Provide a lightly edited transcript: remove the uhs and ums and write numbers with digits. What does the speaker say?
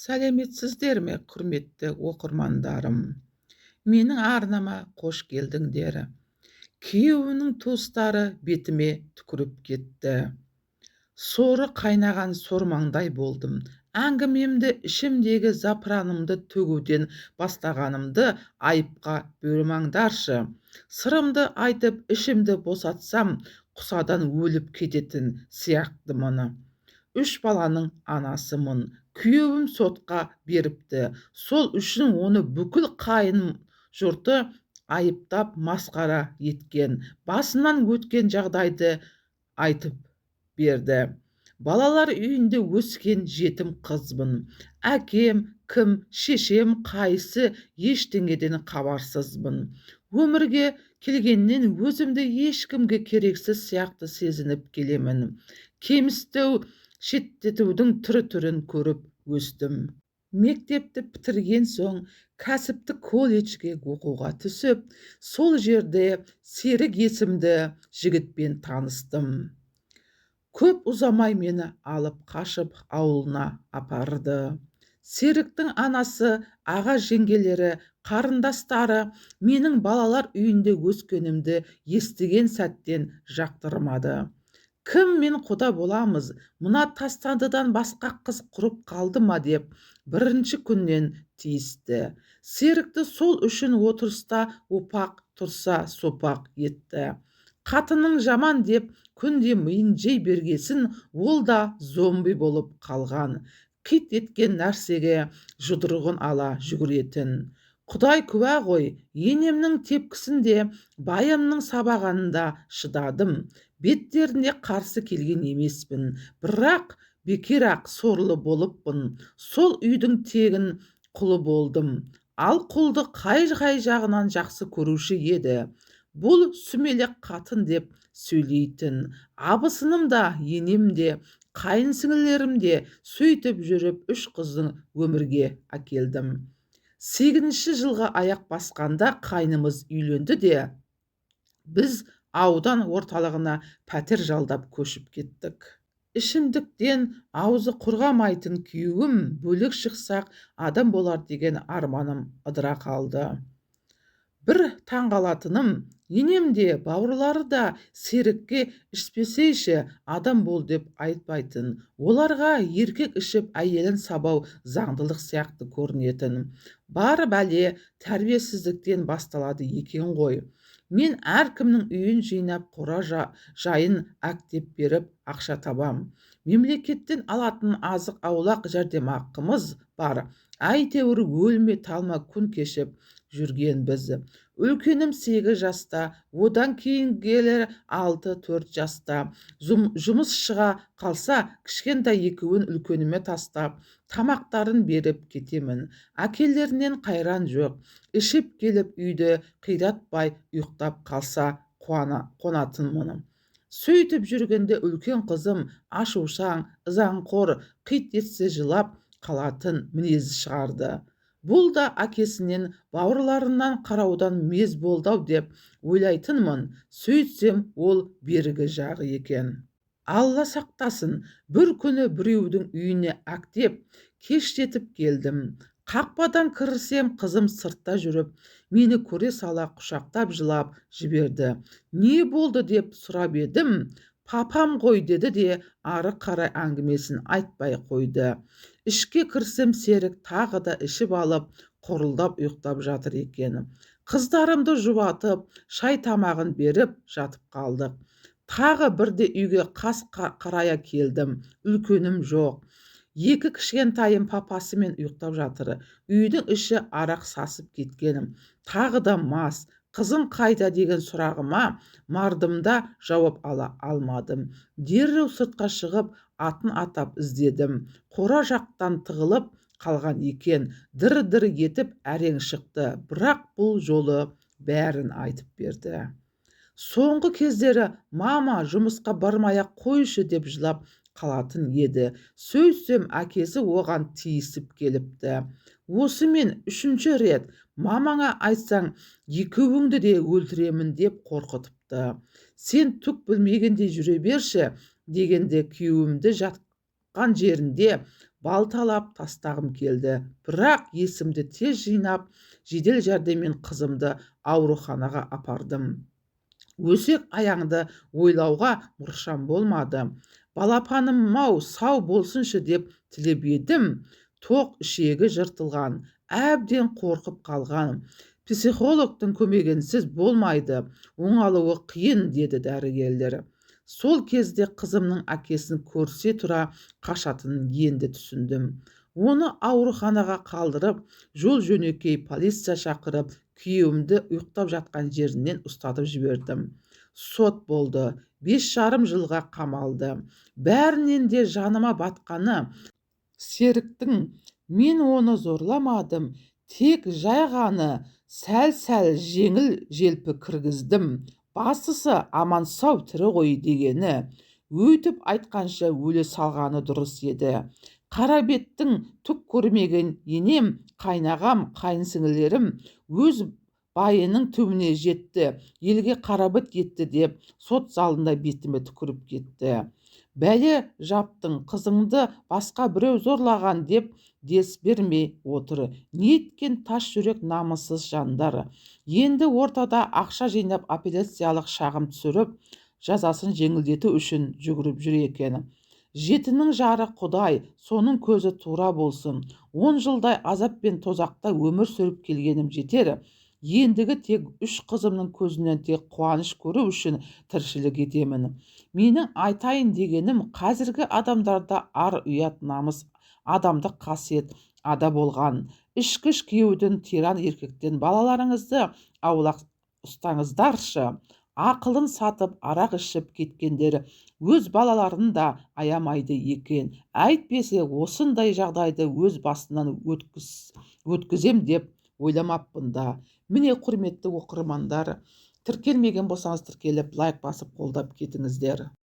Сәлеметсіздер ме, құрметті оқырмандарым? Менің арнама қош келдіңдер. Күйеуінің туыстары бетіме түкіріп кетті. Соры қайнаған сормаңдай болдым. Әңгімемді ішімдегі запыранымды төгуден бастағанымды айыпқа бөлмеңдаршы. Сырымды айтып ішімді босатсам, құсадан өліп кететін сияқтымын. 3 баланың анасымын. Күйеуім сотқа беріпті. Сол үшін оны бүкіл қайын жұрты айыптап масқара еткен. Басынан өткен жағдайды айтып берді. Балалар үйінде өскен жетім қызбын. Әкем кім, шешем қайсы, ештеңеден хабарсызбын. Өмірге келгеннен өзімді ешкімге керексіз сияқты сезініп келемін. Кемістеу, шеттетудің түрін көріп өстім. Мектепті бітірген соң кәсіптік колледжге оқуға түсіп, сол жерде Серік есімді жігітпен таныстым. Көп ұзамай мені алып қашып ауылына апарды. Серіктің анасы, аға жеңгелері, қарындастары менің балалар үйінде өскенімді естіген сәттен жақтырмады. Кім мен құда боламыз, мына тастандыдан басқа қыз құрып қалды ма деп бірінші күннен тиісті. Серікті сол үшін отырыста опақ тұрса сопақ етті. Қатының жаман деп күнде миын жей бергесін, ол да зомби болып қалған. Қит еткен нәрсеге жұдырығын ала жүгіретін. Құдай куә ғой, енемнің тепкісінде, байымның сабағанында шыдадым. Беттеріне қарсы келген емеспін, бірақ бекерақ сорлы болыппын. Сол үйдің тегін құлы болдым. Ал құлды қай жағынан жақсы көруші еді. Бұл сүмелек қатын деп сөйлейтін. Абысыным да, енем де, қайынсіңлілерім де сөйтіп жүріп 3 қыздың өмірге әкелдім. 8-ші жылға аяқ басқанда қайнымыз үйленді де, біз аудан орталығына пәтер жалдап көшіп кеттік. Ішімдіктен аузы құрғамайтын күйеуім бөлек шықсақ адам болар деген арманым ыдыра қалды. Бір таңғалатыным, енем де, бауырлары да Серікке ішпесейші адам бол деп айтпайтын. Оларға еркек ішіп әйелін сабау заңдылық сияқты көрінетін. Бары бәле тәрбиесіздіктен басталады екен ғой. Мен әркімнің үйін жинап, қора жайын әктеп беріп ақша табам. Мемлекеттен алатын азық аулақ жәрдемақымыз бар. Әйтеуір өлме талма күн кешіп жүрген біз. Үлкенім 8 жаста, одан кейінгілері 6-4 жаста. Жұмыс шыға қалса, кішкентай екеуін үлкеніме тастап, тамақтарын беріп кетемін. Әкелерінен қайран жоқ. Ішіп келіп үйді қиратпай ұйықтап қалса қонатынмын. Сөйтіп жүргенде үлкен қызым ашушаң, ызаңқор, қит етсе жылап қалатын мінез шығарды. Бұл да әкесінен, бауырларынан қараудан мез болдау деп ойлайтынмын. Сөйтсем ол бергі жағы екен. Алла сақтасын, бір күні біреудің үйіне әктеп, кештетіп келдім. Қақпадан кірсем, қызым сыртта жүріп, мені көре сала құшақтап жылап жіберді. Не болды деп сұрап едім. Папам ғой деді де ары қарай әңгімесін айтпай қойды. Ішке кірсем, Серік тағы да ішіп алып, қорылдап ұйықтап жатыр екен. Қыздарымды жұбатып, шай тамағын беріп жатып қалдық. Тағы бірде үйге қас қарая келдім. Үлкенім жоқ. 2 кішкентайым папасымен ұйықтап жатыр. Үйдің іші арақ сасып кеткенім. Тағы да мас. Қызым қайда деген сұрағыма мардымда жауап ала алмадым. Дереу сыртқа шығып, атын атап іздедім. Қора жақтан тығылып қалған екен. Дір-дір етіп әрең шықты. Бірақ бұл жолы бәрін айтып берді. Соңғы кездері мама жұмысқа бармай-ақ қойшы деп жылап қалатын еді. Сөйтсем әкесі оған тиісіп келіпті. Осы мен 3-ші рет мамаңа айтсаң, екеуіңді де өлтіремін деп қорқытыпты. Сен түк білмегенде жүре берші дегенде күйеуімді жатқан жерінде балталап тастағым келді, бірақ есімді тез жинап жедел жәрдеммен қызымды ауруханаға апардым. Өсек аяңды ойлауға мұршам болмады. Балапаным-ау сау болсыншы деп тілеп едім. Тоқ ішегі жыртылған, әбден қорқып қалған. Психологтың көмегінсіз болмайды, оңалуы қиын, деді дәрігерлер. Сол кезде қызымның әкесін көрсе тұра қашатынын енді түсіндім. Оны ауруханаға қалдырып, жол жөнекей полиция шақырып, күйеуімді ұйықтап жатқан жерінен ұстатып жібердім. Сот болды, 5,5 жылға қамалды. Бәрінен де жаныма батқаны, Серіктің мен оны зорламадым, тек жай ғана сәл-сәл жеңіл желпі кіргіздім. Бастысы аман сау тірі ғой дегені. Өйтіп айтқанша өле салғаны дұрыс еді. Қарабеттің түк көрмеген енем, қайнағам, қайынсіңлілерім өз байының түбіне жетті, елге қарабет етті деп сот залында бетіме түкіріп кетті. Бәле жаптың, қызыңды басқа біреу зорлаған деп дес бермей отыр. Неткен тас жүрек намыссыз жандар. Енді ортада ақша жинап апелляциялық шағым түсіріп, жазасын жеңілдету үшін жүгіріп жүр екен. Жетінің жары Құдай, соның көзі тура болсын. 10 жылдай азап пен тозақта өмір сүріп келгенім жетер. Ендігі тек 3 қызымның көзінен тек қуаныш көру үшін тіршілік етемін. Менің айтайын дегенім, қазіргі адамдарда ар ұят намыс, адамдық қасиет ада болған. Ішкіш күйеудің тиран еркектен балаларыңызды аулақ ұстаңыздаршы. Ақылын сатып арақ ішіп кеткендер өз балаларын да аямайды екен. Әйтпесе осындай жағдайды өз басынан өткізем деп ойламаппын да. Міне, құрметті оқырмандар, тіркелмеген болсаңыз тіркеліп, лайк басып қолдап кетіңіздер.